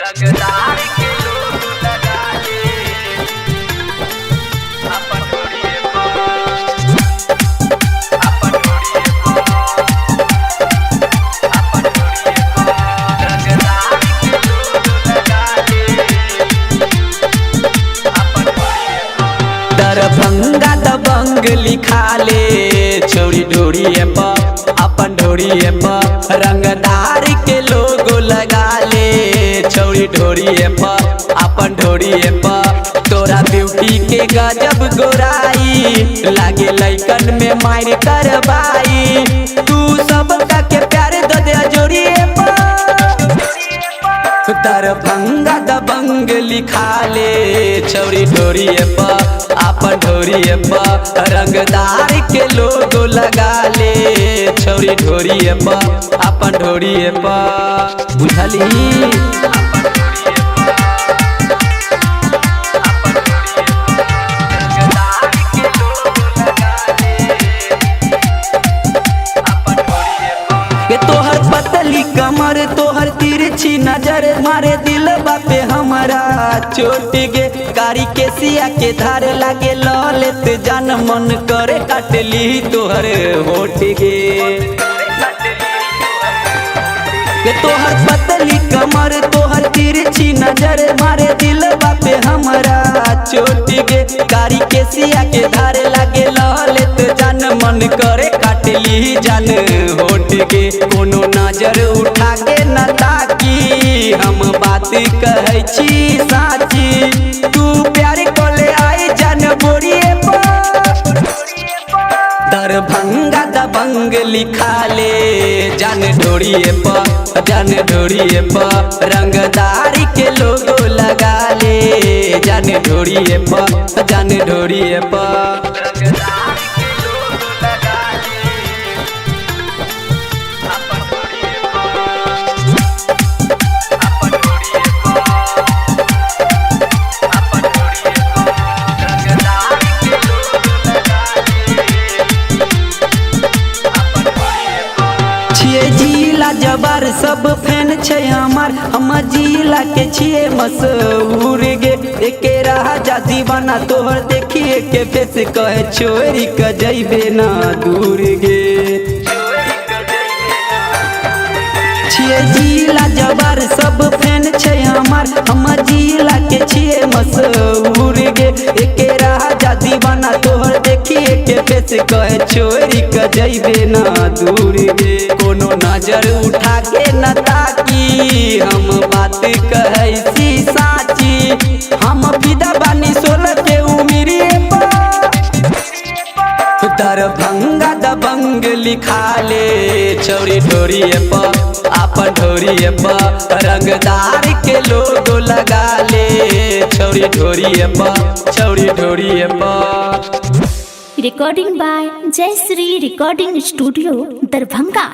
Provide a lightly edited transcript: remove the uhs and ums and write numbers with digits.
रंगदार के लोग लगा ले अपन ओढ़िए अपन ओढ़िए अपन ओढ़िए रंगदार के लोग लगा ले अपन ओढ़िए दरभंगा दबंग लिखा ले छोड़ी ढोड़िए अपन ढोड़िए रंगदार के लोगो लगा ले छोड़ी ढोड़िए अपन ढोड़िए तोरा ब्यूटी के गजब गोराई लागे लइकन में मार करवाई तू सब के प्यार दे दे जोड़िए दरभंगा दबंग लिखा ले छोड़ी ढोड़िए अपन ढोड़िए रंगदार के लोगो लगा ले छोड़ी ढोड़िए अपन ढोड़िए बुझली। तोहर पतली कमर तोहर तिरछी नजर मारे दिल बापे हमारा चोट गे कारी के सिया के धार लागे ललेत जान मन करे काटली तोहर होठ गे तोहर पतली कमर तोहर तिरछी नजर मारे दिल बापे हमारा चोट गे कारी के सिया के धार लागे ललेत जान मन करे काटली जान होठ गे कोनो नजर उठा के न ताकी हम बात कहै छी साची तू प्यार कोले आई जान बोरिए दरभंगा दबंग लिखा ले जान ढोड़िए रंगदार के लोगो लगा ले जान ढोड़िए जान ढोड़िए जिला जबर सब फैन छे हमार हम जिला के छिए मशहूर गे एके राजा दीवाना तोहर देखिए के फेस कहे छोरी क जइबे ना दूर गे छिए जिला जबर सब फैन छे हमार हम जिला के छिए मशहूर गे एके राजा दीवाना तोहर देखिए के फेस कहे छोरी क जइबे ना दूर गे कोनो नजर उठा के न ताकी हम बात कहै सी साची हम विदा बानी 16 के उमिरिए दरभंगा दबंग लिखा ले छोड़ी ढोड़िए अपन ढोड़िए रंगदार के लोगो लगा ले छोड़ी ढोड़िए Recording by Jayashree Recording Studio, Darbhanga।